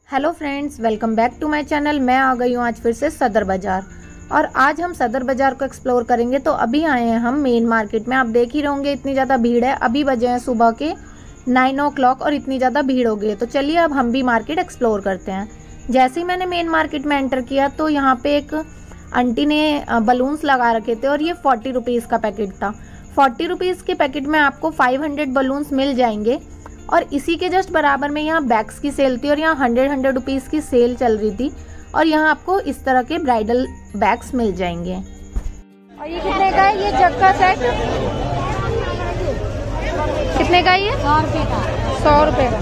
Hello friends, welcome back to my channel. मैं आ गई हूँ आज फिर से सदर बाज़ार और आज हम सदर बाज़ार को एक्सप्लोर करेंगे। तो अभी आए हैं हम मेन मार्केट में। आप देख ही रहोगे इतनी ज़्यादा भीड़ है। अभी बजे हैं सुबह के 9 o'clock और इतनी ज़्यादा भीड़ हो गई है। तो चलिए अब हम भी मार्केट एक्सप्लोर करते हैं। जैसे ही मैंने मेन मार्केट में एंटर किया तो यहाँ पे एक आंटी ने बलून्स लगा रखे थे और ये 40 रुपीज़ का पैकेट था। 40 रुपीज़ के पैकेट में आपको 500 बलून्स मिल जाएंगे। और इसी के जस्ट बराबर में यहाँ बैग्स की सेल थी और यहाँ 100 रुपीज़ की सेल चल रही थी। और यहाँ आपको इस तरह के ब्राइडल बैग्स मिल जाएंगे। और ये कितने का है? ये जग का सेट कितने का है? ये 100 रुपये का। 100 रुपये का।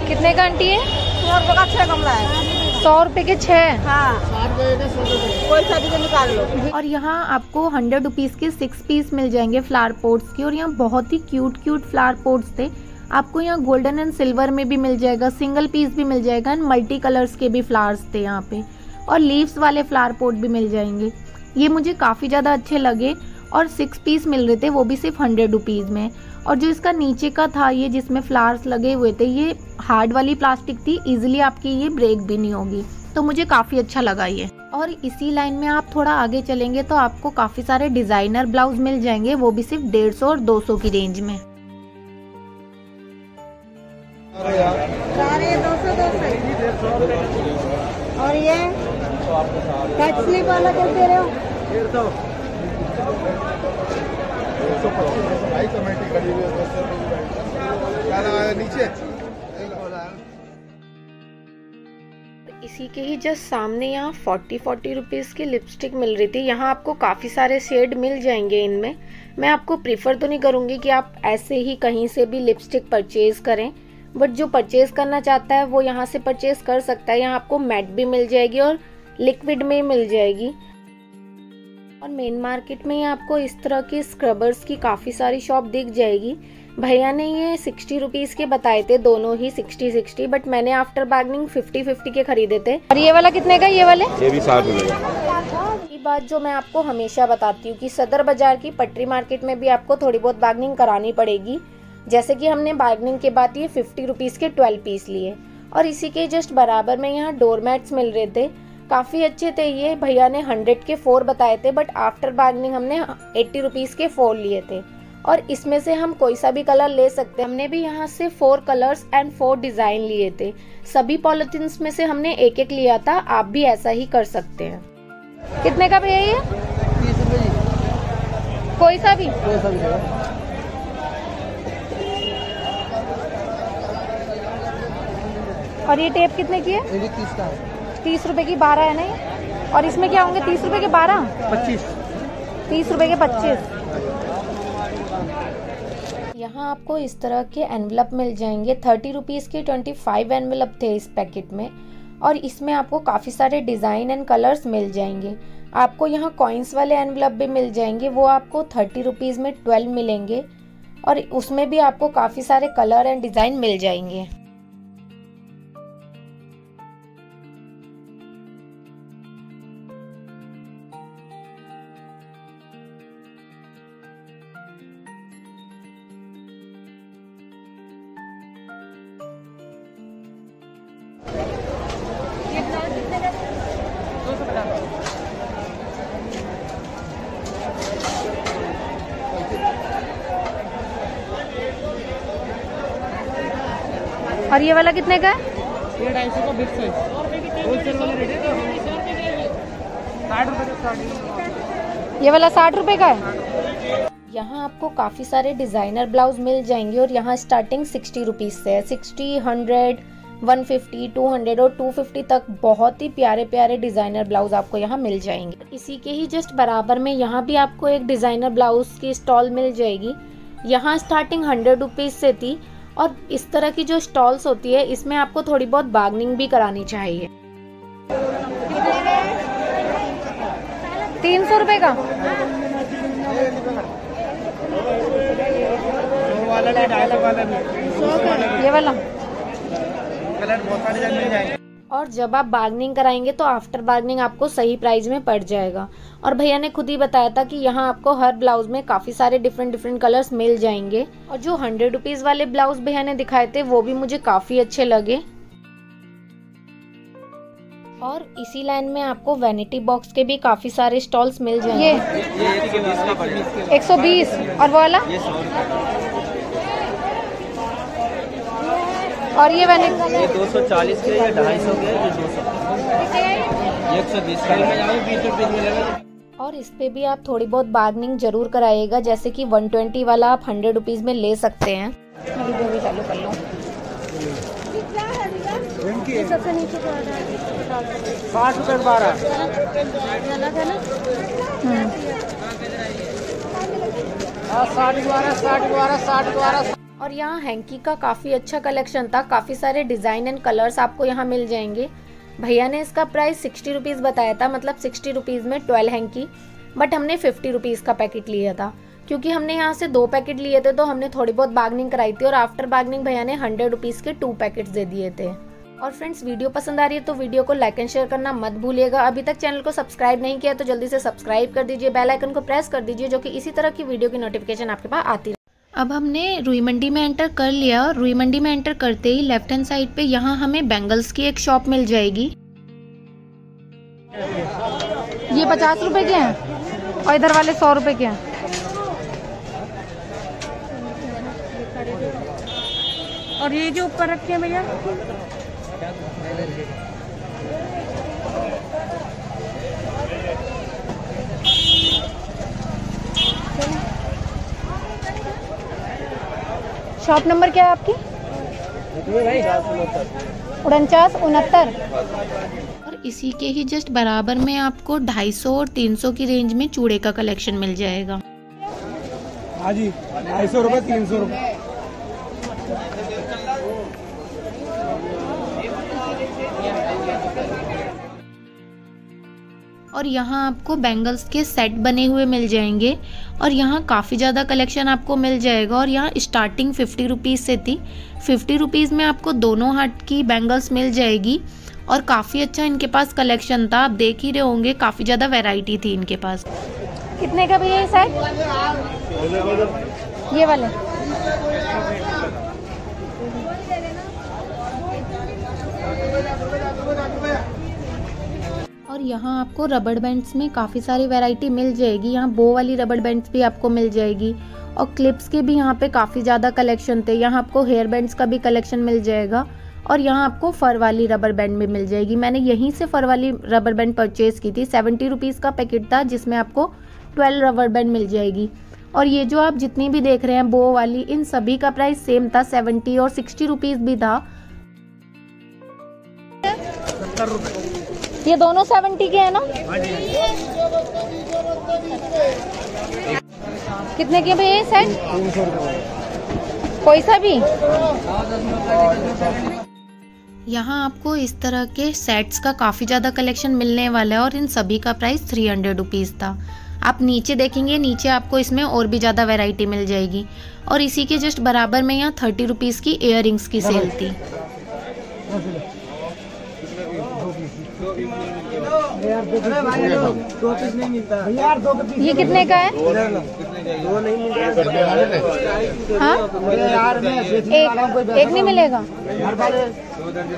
कितने का आंटी है? 100 रुपये का 6 गमला है। 100 रुपये के 6। हाँ, कोई सा भी निकाल लो। और यहाँ आपको 100 रुपीज़ के 6 पीस मिल जाएंगे फ्लावर पोट्स की। और यहाँ बहुत ही क्यूट फ्लावर पोट्स थे। आपको यहाँ गोल्डन एंड सिल्वर में भी मिल जाएगा, सिंगल पीस भी मिल जाएगा एंड मल्टी कलर्स के भी फ्लावर्स थे यहाँ पे। और लीव्स वाले फ्लावर पोट भी मिल जाएंगे। ये मुझे काफ़ी ज़्यादा अच्छे लगे और 6 पीस मिल रहे थे, वो भी सिर्फ 100 रुपीज़ में। और जो इसका नीचे का था, ये जिसमें फ्लावर्स लगे हुए थे, ये हार्ड वाली प्लास्टिक थी, इजीली आपकी ये ब्रेक भी नहीं होगी। तो मुझे काफ़ी अच्छा लगा ये। और इसी लाइन में आप थोड़ा आगे चलेंगे तो आपको काफ़ी सारे डिज़ाइनर ब्लाउज मिल जाएंगे, वो भी सिर्फ 150 और 200 की रेंज में। सारे 200 और ये कट स्लीप वाला कर दे रहे हो? 150 नीचे। इसी के ही जस्ट सामने यहाँ 40 रुपीज़ की लिपस्टिक मिल रही थी। यहाँ आपको काफ़ी सारे शेड मिल जाएंगे इनमें। मैं आपको प्रीफर तो नहीं करूँगी कि आप ऐसे ही कहीं से भी लिपस्टिक परचेज़ करें, बट जो परचेज़ करना चाहता है वो यहाँ से परचेज़ कर सकता है। यहाँ आपको मैट भी मिल जाएगी और लिक्विड में मिल जाएगी। और मेन मार्केट में आपको इस तरह के स्क्रबर्स की काफ़ी सारी शॉप दिख जाएगी। भैया ने ये 60 रुपीज़ के बताए थे, दोनों ही 60, बट मैंने आफ्टर बार्गेनिंग 50 के खरीदे थे। और ये वाला कितने का? ये वाले ये भी 60 रुपये का। ये बात जो मैं आपको हमेशा बताती हूँ कि सदर बाजार की पटरी मार्केट में भी आपको थोड़ी बहुत बार्गेनिंग करानी पड़ेगी। जैसे कि हमने बार्गेनिंग के बाद ये 50 रुपीज़ के 12 पीस लिए। और इसी के जस्ट बराबर में यहाँ डोरमैट्स मिल रहे थे, काफ़ी अच्छे थे ये। भैया ने 100 के 4 बताए थे, बट आफ्टर बार्गेनिंग हमने 80 रुपीज़ के 4 लिए थे। और इसमें से हम कोई सा भी कलर ले सकते हैं। हमने भी यहाँ से 4 कलर्स एंड 4 डिज़ाइन लिए थे। सभी पॉलिथीन्स में से हमने एक एक लिया था। आप भी ऐसा ही कर सकते हैं। कितने का भैया ये? 30 रुपये। कोई सा भी? और ये टेप कितने की है? ये भी 30 का है। 30 रुपए की 12 है ना ये? और इसमें क्या होंगे? 30 रुपए के 12? 25। 30 रुपए के 25। यहाँ आपको इस तरह के एनवलप मिल जाएंगे। 30 रुपीज़ के 25 एनवलप थे इस पैकेट में। और इसमें आपको काफ़ी सारे डिज़ाइन एंड कलर्स मिल जाएंगे। आपको यहाँ कॉइन्स वाले एनवलप भी मिल जाएंगे, वो आपको 30 रुपीज़ में 12 मिलेंगे। और उसमें भी आपको काफ़ी सारे कलर एंड डिज़ाइन मिल जाएंगे। और ये वाला कितने का है? ये 250 का बिग साइज। होलसेल वाला रेट है 60 रुपये का स्टार्टिंग। ये वाला 60 रुपए का है। यहाँ आपको काफ़ी सारे डिज़ाइनर ब्लाउज मिल जाएंगे और यहाँ स्टार्टिंग 60 रुपीज़ से है। 60, 100, 150, 200 और 250 तक बहुत ही प्यारे प्यारे डिज़ाइनर ब्लाउज आपको यहाँ मिल जाएंगे। इसी के ही जस्ट बराबर में यहाँ भी आपको एक डिज़ाइनर ब्लाउज की स्टॉल मिल जाएगी। यहाँ स्टार्टिंग 100 रुपीज़ से थी। और इस तरह की जो स्टॉल्स होती है इसमें आपको थोड़ी बहुत बार्गेनिंग भी करानी चाहिए। 300 रुपए का। ये वाला कलर बहुत सारे डिजाइन मिल जाएंगे। और जब आप बार्गेनिंग कराएंगे तो आफ्टर बार्गेनिंग आपको सही प्राइस में पड़ जाएगा। और भैया ने खुद ही बताया था कि यहाँ आपको हर ब्लाउज में काफ़ी सारे डिफरेंट कलर्स मिल जाएंगे। और जो 100 रुपीज़ वाले ब्लाउज भैया ने दिखाए थे वो भी मुझे काफ़ी अच्छे लगे। और इसी लाइन में आपको वैनिटी बॉक्स के भी काफी सारे स्टॉल्स मिल जाएंगे। ये 120 और वो वाला, और ये वैनिटी ये 240 के, ये 250 के, ये 200, ये 120 का। और इस पे भी आप थोड़ी बहुत बार्गेनिंग जरूर कराइएगा, जैसे कि 120 वाला आप 100 रुपीज में ले सकते हैं। वीडियो भी चालू कर लो। सबसे नीचे 60 रुपए 12 अलग है ना। 60 12। और यहाँ हैंकी का काफी अच्छा कलेक्शन था, काफी सारे डिजाइन एंड कलर्स आपको यहाँ मिल जाएंगे। भैया ने इसका प्राइस 60 रुपीज बताया था, मतलब 60 रुपीज में 12 हैंकी, बट हमने 50 रुपीज का पैकेट लिया था, क्योंकि हमने यहाँ से 2 पैकेट लिए थे तो हमने थोड़ी बहुत बार्गेनिंग कराई थी, और आफ्टर बार्गेनिंग भैया ने 100 रुपीज के 2 पैकेट्स दे दिए थे। और फ्रेंड्स, वीडियो पसंद आ रही है तो वीडियो को लाइक एंड शेयर करना मत भूलिएगा। अभी तक चैनल को सब्सक्राइब नहीं किया तो जल्दी से सब्सक्राइब कर दीजिए, बेल आइकन को प्रेस कर दीजिए, जो कि इसी तरह की वीडियो की नोटिफिकेशन आपके पास आती रहे। अब हमने रुई मंडी में एंटर कर लिया, और रुई मंडी में एंटर करते ही लेफ्ट हैंड साइड पे यहाँ हमें बैंगल्स की एक शॉप मिल जाएगी। ये 50 रुपए के हैं और इधर वाले 100 रुपए के हैं। और ये जो ऊपर रखे हैं भैया, शॉप नंबर क्या है आपकी? 49 69। और इसी के ही जस्ट बराबर में आपको 250 और 300 की रेंज में चूड़े का कलेक्शन मिल जाएगा। हाँ जी, 250 रुपए 300 रुपए। और यहाँ आपको बैंगल्स के सेट बने हुए मिल जाएंगे, और यहाँ काफ़ी ज़्यादा कलेक्शन आपको मिल जाएगा। और यहाँ स्टार्टिंग 50 रुपीज़ से थी, 50 रुपीज़ में आपको दोनों हाथ की बैंगल्स मिल जाएगी, और काफ़ी अच्छा इनके पास कलेक्शन था। आप देख ही रहे होंगे, काफ़ी ज़्यादा वैरायटी थी इनके पास। कितने का भैया ये सेट? ये वाले और यहाँ आपको रबड़ बैंड्स में काफ़ी सारी वैरायटी मिल जाएगी। यहाँ बो वाली रबड़ बैंड्स भी आपको मिल जाएगी, और क्लिप्स के भी यहाँ पे काफ़ी ज़्यादा कलेक्शन थे। यहाँ आपको हेयर बैंड्स का भी कलेक्शन मिल जाएगा, और यहाँ आपको फर वाली रबड़ बैंड भी मिल जाएगी। मैंने यहीं से फर वाली रबड़ बैंड परचेज़ की थी, 70 रुपीज़ का पैकेट था, जिसमें आपको 12 रबड़ बैंड मिल जाएगी। और ये जो आप जितनी भी देख रहे हैं बो वाली, इन सभी का प्राइस सेम था, 70 और 60 रुपीज़ भी था। 70 रुपए। ये दोनों 70 के हैं ना? कितने के भैया ये सेट? 300 रुपए। कोई सा भी? यहाँ आपको इस तरह के सेट्स का काफ़ी ज़्यादा कलेक्शन मिलने वाला है, और इन सभी का प्राइस 300 रुपीज़ था। आप नीचे देखेंगे, नीचे आपको इसमें और भी ज़्यादा वैरायटी मिल जाएगी। और इसी के जस्ट बराबर में यहाँ 30 रुपीज़ की इयररिंग्स की सेल थी। ये कितने का है? हाँ? एक नहीं मिलेगा?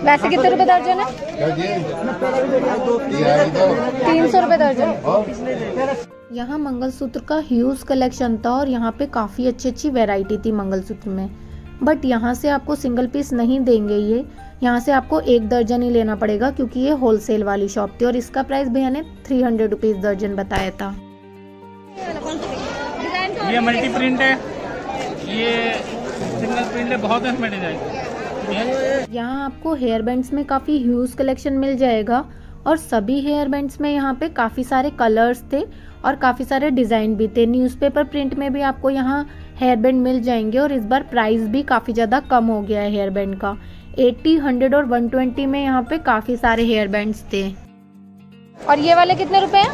वैसे कितने रुपए दर्जन है? 300 रुपए दर्जन। यहाँ मंगलसूत्र का ह्यूज कलेक्शन था, और यहाँ पे काफ़ी अच्छी वैरायटी थी मंगलसूत्र में। बट यहाँ से आपको सिंगल पीस नहीं देंगे, ये यहाँ से आपको 1 दर्जन ही लेना पड़ेगा, क्योंकि ये होलसेल वाली शॉप थी। और इसका प्राइस भैया ने 300 रुपीज़ दर्जन बताया था। ये मल्टी प्रिंट है, ये सिंगल प्रिंट है, बहुत इसमें डिजाइन। यहाँ आपको हेयर बैंड्स में काफ़ी ह्यूज कलेक्शन मिल जाएगा, और सभी हेयर बैंड्स में यहाँ पे काफ़ी सारे कलर्स थे और काफ़ी सारे डिज़ाइन भी थे। न्यूज़पेपर प्रिंट में भी आपको यहाँ हेयर बैंड मिल जाएंगे, और इस बार प्राइस भी काफ़ी ज़्यादा कम हो गया है हेयर बैंड का। 80, 100 और 120 में यहाँ पे काफ़ी सारे हेयर बैंड्स थे। और ये वाले कितने रुपए हैं?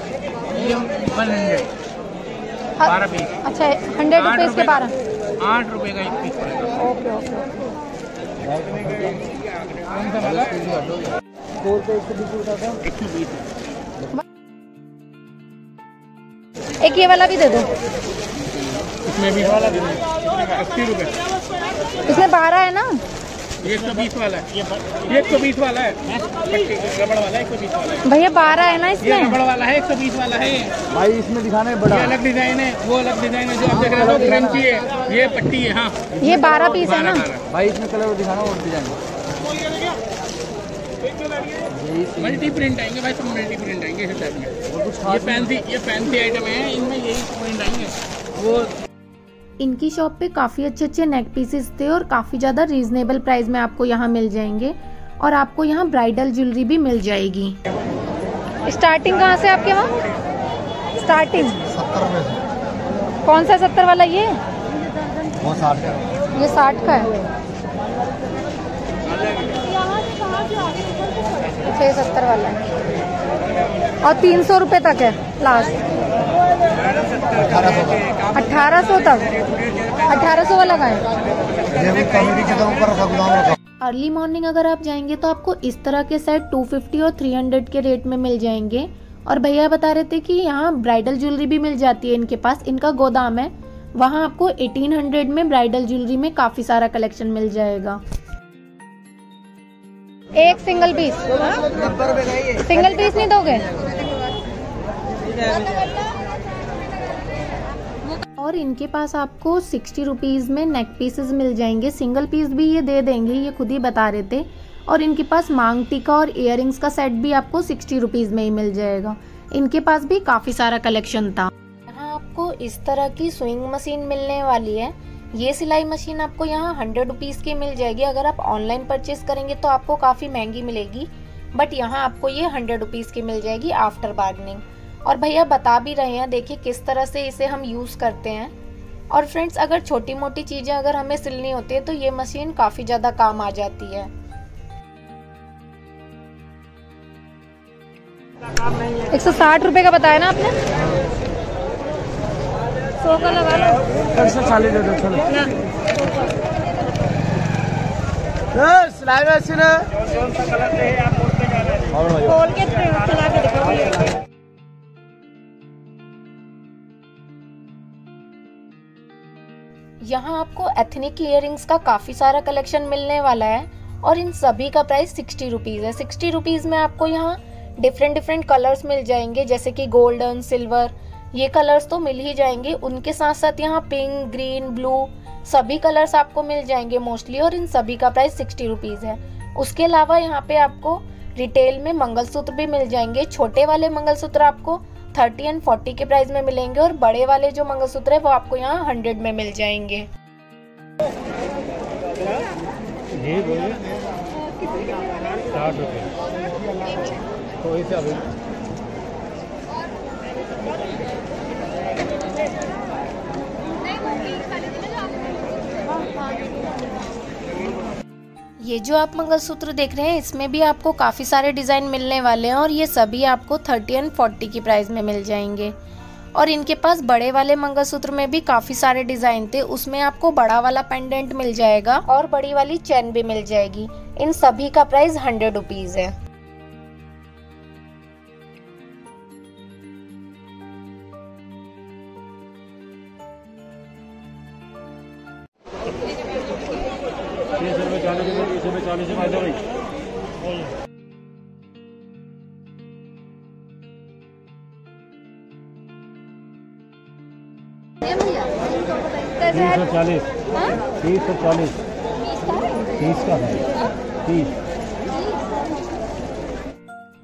ये 100 12 पीस। अच्छा, 100 रुपीज़ के 12? 8 रुपए का 1 पीस पड़ेगा। Okay okay. एक ये वाला भी दे दो। इसमें भी 80 रुपए। इसमें 12 है ना? ये 120 वाला है, ये 120 वाला है, पट्टी रबड़ वाला है, 120 वाला है भैया 12 है ना ये इसमें? रबड़ वाला है, 120 वाला है ये। भाई इसमें दिखाना है बड़ा। ये अलग डिजाइन है, वो अलग डिजाइन है, जो आप देख रहे हो ग्रम की है, ये पट्टी है। हाँ ये 12 पीस है ना? भाई इसमें कलर दिखाना और डिजाइन। मल्टी प्रिंट आएंगे भाई, सब मल्टी प्रिंट आएंगे इस टाइप में। ये फैंसी आइटम है, इनमें यही प्रिंट आएंगे। वो इनकी शॉप पे काफ़ी अच्छे अच्छे नेक पीसेस थे और काफ़ी ज़्यादा रीजनेबल प्राइस में आपको यहाँ मिल जाएंगे। और आपको यहाँ ब्राइडल ज्वेलरी भी मिल जाएगी। स्टार्टिंग कहाँ से आपके वहाँ? स्टार्टिंग 70 में से। कौन सा 70 वाला? ये वो 60 का। ये 60 का है। अच्छा ये 70 वाला है और 300 रुपये तक है लास्ट। 1800 तक। 1800 वाला का है। अर्ली मॉर्निंग अगर आप जाएंगे तो आपको इस तरह के सेट 250 और 300 के रेट में मिल जाएंगे। और भैया बता रहे थे कि यहाँ ब्राइडल ज्वेलरी भी मिल जाती है इनके पास। इनका गोदाम है, वहाँ आपको 1800 में ब्राइडल ज्वेलरी में काफी सारा कलेक्शन मिल जाएगा। एक सिंगल पीस? सिंगल पीस नहीं दोगे? और इनके पास आपको 60 रुपीज़ में नेक पीसेस मिल जाएंगे। सिंगल पीस भी ये दे देंगे, ये खुद ही बता रहे थे। और इनके पास मांग टीका और इयररिंग्स का सेट भी आपको 60 रुपीज़ में ही मिल जाएगा। इनके पास भी काफ़ी सारा कलेक्शन था। यहाँ आपको इस तरह की स्विंग मशीन मिलने वाली है। ये सिलाई मशीन आपको यहाँ 100 रुपीज़ की मिल जाएगी। अगर आप ऑनलाइन परचेज करेंगे तो आपको काफ़ी महंगी मिलेगी, बट यहाँ आपको ये 100 रुपीज़ की मिल जाएगी आफ्टर बार्गेनिंग। और भैया बता भी रहे हैं, देखिए किस तरह से इसे हम यूज़ करते हैं। और फ्रेंड्स, अगर छोटी मोटी चीज़ें अगर हमें सिलनी होती है तो ये मशीन काफ़ी ज़्यादा काम आ जाती है। 160 रुपये का बताया ना आपने? 100 का लगा लो। 140 दे दो चलो। सिलाई मशीन है। खोल के चला के दिखाओ। यहाँ आपको एथनिक इयररिंग्स का काफ़ी सारा कलेक्शन मिलने वाला है और इन सभी का प्राइस 60 रुपीज़ है। 60 रुपीज़ में आपको यहाँ डिफरेंट कलर्स मिल जाएंगे, जैसे कि गोल्डन, सिल्वर, ये कलर्स तो मिल ही जाएंगे। उनके साथ साथ यहाँ पिंक, ग्रीन, ब्लू सभी कलर्स आपको मिल जाएंगे मोस्टली। और इन सभी का प्राइस 60 रुपीज़ है। उसके अलावा यहाँ पे आपको रिटेल में मंगलसूत्र भी मिल जाएंगे। छोटे वाले मंगलसूत्र आपको 30 और 40 के प्राइस में मिलेंगे और बड़े वाले जो मंगलसूत्र है वो आपको यहाँ 100 में मिल जाएंगे। ये जो आप मंगलसूत्र देख रहे हैं इसमें भी आपको काफ़ी सारे डिज़ाइन मिलने वाले हैं और ये सभी आपको 30 और 40 की प्राइस में मिल जाएंगे। और इनके पास बड़े वाले मंगलसूत्र में भी काफ़ी सारे डिज़ाइन थे, उसमें आपको बड़ा वाला पेंडेंट मिल जाएगा और बड़ी वाली चेन भी मिल जाएगी। इन सभी का प्राइस 100 रुपीज़ है।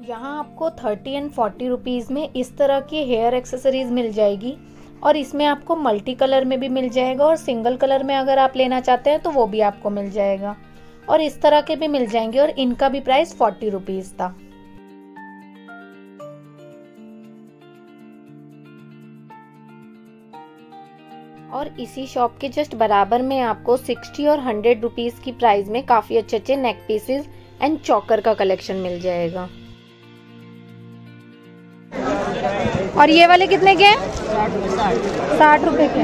यहाँ आपको 30 और 40 रुपीज़ में इस तरह की हेयर एक्सेसरीज मिल जाएगी और इसमें आपको मल्टी कलर में भी मिल जाएगा और सिंगल कलर में अगर आप लेना चाहते हैं तो वो भी आपको मिल जाएगा। और इस तरह के भी मिल जाएंगे और इनका भी प्राइस 40 रुपीज़ था। और इसी शॉप के जस्ट बराबर में आपको 60 और 100 रुपीज़ की प्राइस में काफ़ी अच्छे अच्छे नेक पीसेस एंड चॉकर का कलेक्शन मिल जाएगा। और ये वाले कितने के हैं? 60 रुपए के।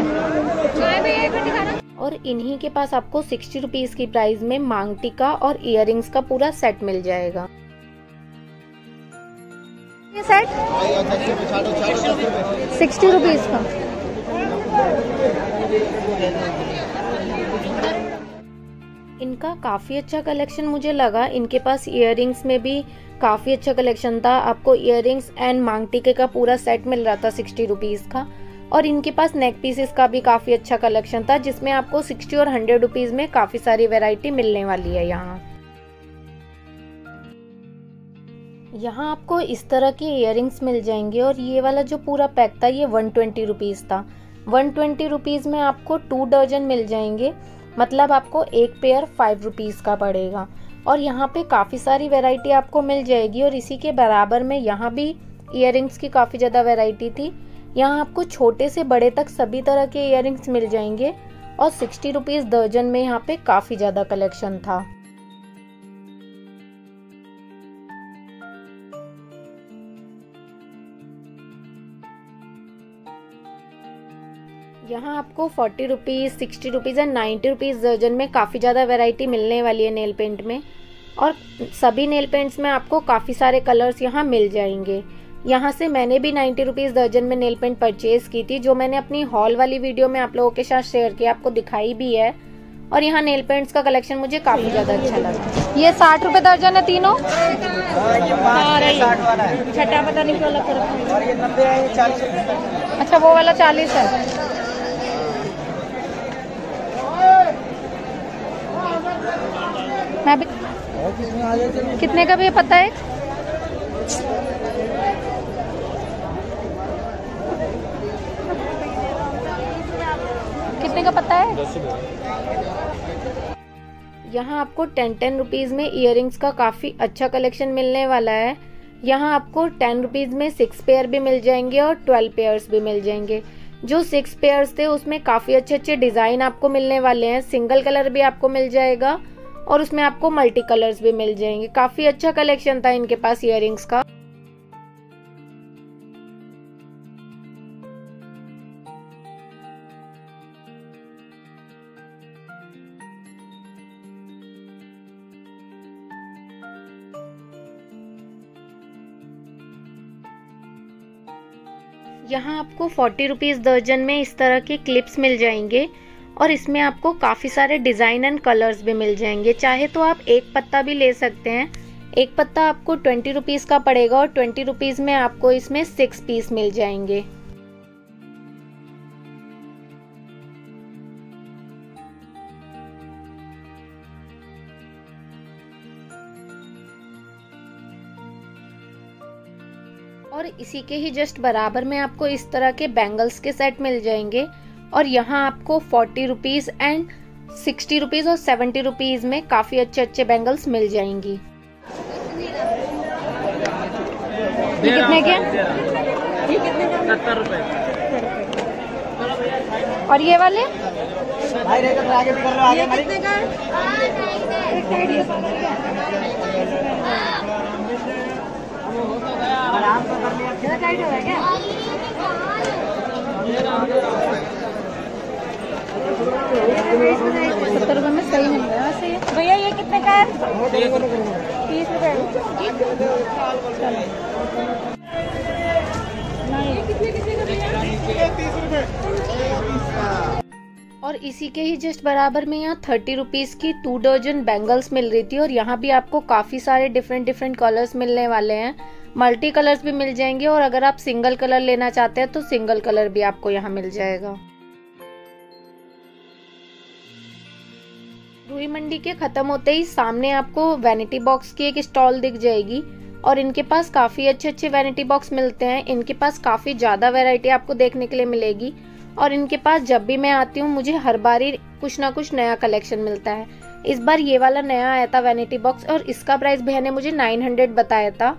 और इन्हीं के पास आपको 60 रुपीज़ की प्राइस में मांग टीका और इयररिंग्स का पूरा सेट मिल जाएगा। ये सेट 60 रुपीज़ का। इनका काफ़ी अच्छा कलेक्शन मुझे लगा। इनके पास इयररिंग्स में भी काफ़ी अच्छा कलेक्शन था। आपको इयररिंग्स एंड मांग टीके का पूरा सेट मिल रहा था 60 रुपीज़ का। और इनके पास नेक पीसेस का भी काफ़ी अच्छा कलेक्शन था, जिसमें आपको 60 और 100 रुपीज़ में काफ़ी सारी वैरायटी मिलने वाली है। यहाँ आपको इस तरह के इयररिंग्स मिल जाएंगे। और ये वाला जो पूरा पैक था ये 120 रुपीज़ था। 120 रुपीज़ में आपको 2 दर्जन मिल जाएंगे, मतलब आपको एक पेयर 5 रुपीज़ का पड़ेगा। और यहाँ पे काफ़ी सारी वैरायटी आपको मिल जाएगी। और इसी के बराबर में यहाँ भी इयररिंग्स की काफ़ी ज़्यादा वैरायटी थी। यहाँ आपको छोटे से बड़े तक सभी तरह के इयररिंग्स मिल जाएंगे। और 60 रुपीज़ दर्जन में यहाँ पे काफ़ी ज़्यादा कलेक्शन था। यहाँ आपको 40 रुपीज़, 60 रुपीज़ एंड 90 रुपीज़ दर्जन में काफ़ी ज़्यादा वैरायटी मिलने वाली है नेल पेंट में। और सभी नेल पेंट्स में आपको काफ़ी सारे कलर्स यहाँ मिल जाएंगे। यहाँ से मैंने भी 90 रुपीज़ दर्जन में नेल पेंट परचेज़ की थी, जो मैंने अपनी हॉल वाली वीडियो में आप लोगों के साथ शेयर किया, आपको दिखाई भी है। और यहाँ नेल पेंट्स का कलेक्शन मुझे काफ़ी ज़्यादा अच्छा लगा। ये 60 रुपए दर्जन है तीनों। छठा पता नहीं क्यों अलग कर रखा है। और ये 90 है, ये 40 है। अच्छा वो वाला 40 है। मैं भी कितने का भी पता है? कितने का पता है? यहाँ आपको 10 रुपीज़ में इयररिंग्स का काफ़ी अच्छा कलेक्शन मिलने वाला है। यहाँ आपको 10 रुपीज़ में 6 पेयर भी मिल जाएंगे और 12 पेयर्स भी मिल जाएंगे। जो 6 पेयर्स थे उसमें काफ़ी अच्छे अच्छे डिज़ाइन आपको मिलने वाले हैं। सिंगल कलर भी आपको मिल जाएगा और उसमें आपको मल्टी कलर्स भी मिल जाएंगे। काफ़ी अच्छा कलेक्शन था इनके पास इयररिंग्स का। यहाँ आपको 40 रुपीज़ दर्जन में इस तरह के क्लिप्स मिल जाएंगे। और इसमें आपको काफ़ी सारे डिज़ाइन एंड कलर्स भी मिल जाएंगे। चाहे तो आप एक पत्ता भी ले सकते हैं। एक पत्ता आपको 20 रुपीज़ का पड़ेगा और 20 रुपीज़ में आपको इसमें 6 पीस मिल जाएंगे। और इसी के ही जस्ट बराबर में आपको इस तरह के बैंगल्स के सेट मिल जाएंगे। और यहाँ आपको 40 रुपीज़ एंड 60 रुपीज़ और 70 रुपीज़ में काफ़ी अच्छे अच्छे बैंगल्स मिल जाएंगी। ये कितने के? 70 रुपए। और ये वाले? आगे कितने का? आराम से कर लिया। क्या टाइट हो रहा है क्या? 70 रुपए में सही मिल रहा है वैसे ये। भैया ये कितने का है? 30 रुपए। और इसी के ही जस्ट बराबर में यहाँ 30 रुपीज़ की 2 दर्जन बैंगल्स मिल रही थी। और यहाँ भी आपको काफ़ी सारे डिफरेंट कलर्स मिलने वाले हैं। मल्टी कलर्स भी मिल जाएंगे। और अगर आप सिंगल कलर लेना चाहते हैं तो सिंगल कलर भी आपको यहाँ मिल जाएगा। रुई मंडी के खत्म होते ही सामने आपको वैनिटी बॉक्स की एक स्टॉल दिख जाएगी। और इनके पास काफ़ी अच्छे अच्छे वैनिटी बॉक्स मिलते हैं। इनके पास काफ़ी ज़्यादा वैरायटी आपको देखने के लिए मिलेगी। और इनके पास जब भी मैं आती हूँ मुझे हर बार ही कुछ ना कुछ नया कलेक्शन मिलता है। इस बार ये वाला नया आया था वैनिटी बॉक्स और इसका प्राइस भैया ने मुझे 900 बताया था।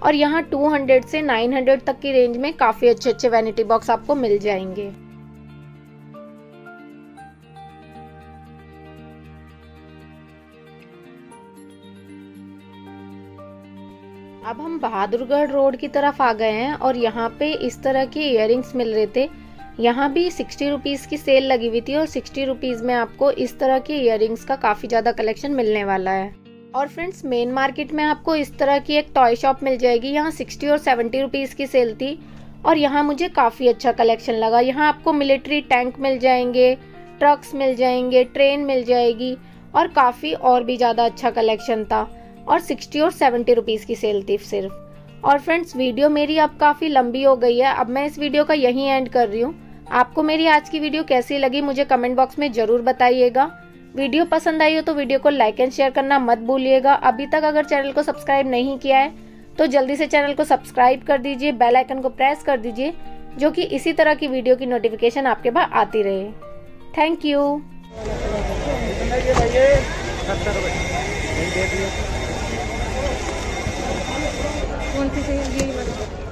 और यहाँ 200 से 900 तक की रेंज में काफ़ी अच्छे अच्छे वैनिटी बॉक्स आपको मिल जाएंगे। अब हम बहादुरगढ़ रोड की तरफ आ गए हैं और यहाँ पे इस तरह के इयररिंग्स मिल रहे थे। यहाँ भी 60 रुपीज़ की सेल लगी हुई थी और 60 रुपीज़ में आपको इस तरह के इयररिंग्स का काफ़ी ज़्यादा कलेक्शन मिलने वाला है। और फ्रेंड्स मेन मार्केट में आपको इस तरह की एक टॉय शॉप मिल जाएगी। यहाँ 60 और 70 रुपीज़ की सेल थी और यहाँ मुझे काफ़ी अच्छा कलेक्शन लगा। यहाँ आपको मिलिट्री टैंक मिल जाएंगे, ट्रक्स मिल जाएंगे, ट्रेन मिल जाएगी और काफ़ी और भी ज़्यादा अच्छा कलेक्शन था और 60 और 70 रुपीज़ की सेल थी सिर्फ। और फ्रेंड्स, वीडियो मेरी अब काफ़ी लंबी हो गई है, अब मैं इस वीडियो का यहीं एंड कर रही हूँ। आपको मेरी आज की वीडियो कैसी लगी मुझे कमेंट बॉक्स में ज़रूर बताइएगा। वीडियो पसंद आई हो तो वीडियो को लाइक एंड शेयर करना मत भूलिएगा। अभी तक अगर चैनल को सब्सक्राइब नहीं किया है तो जल्दी से चैनल को सब्सक्राइब कर दीजिए, बेल आइकन को प्रेस कर दीजिए, जो कि इसी तरह की वीडियो की नोटिफिकेशन आपके पास आती रहे। Thank you. कौन सी चाहिए?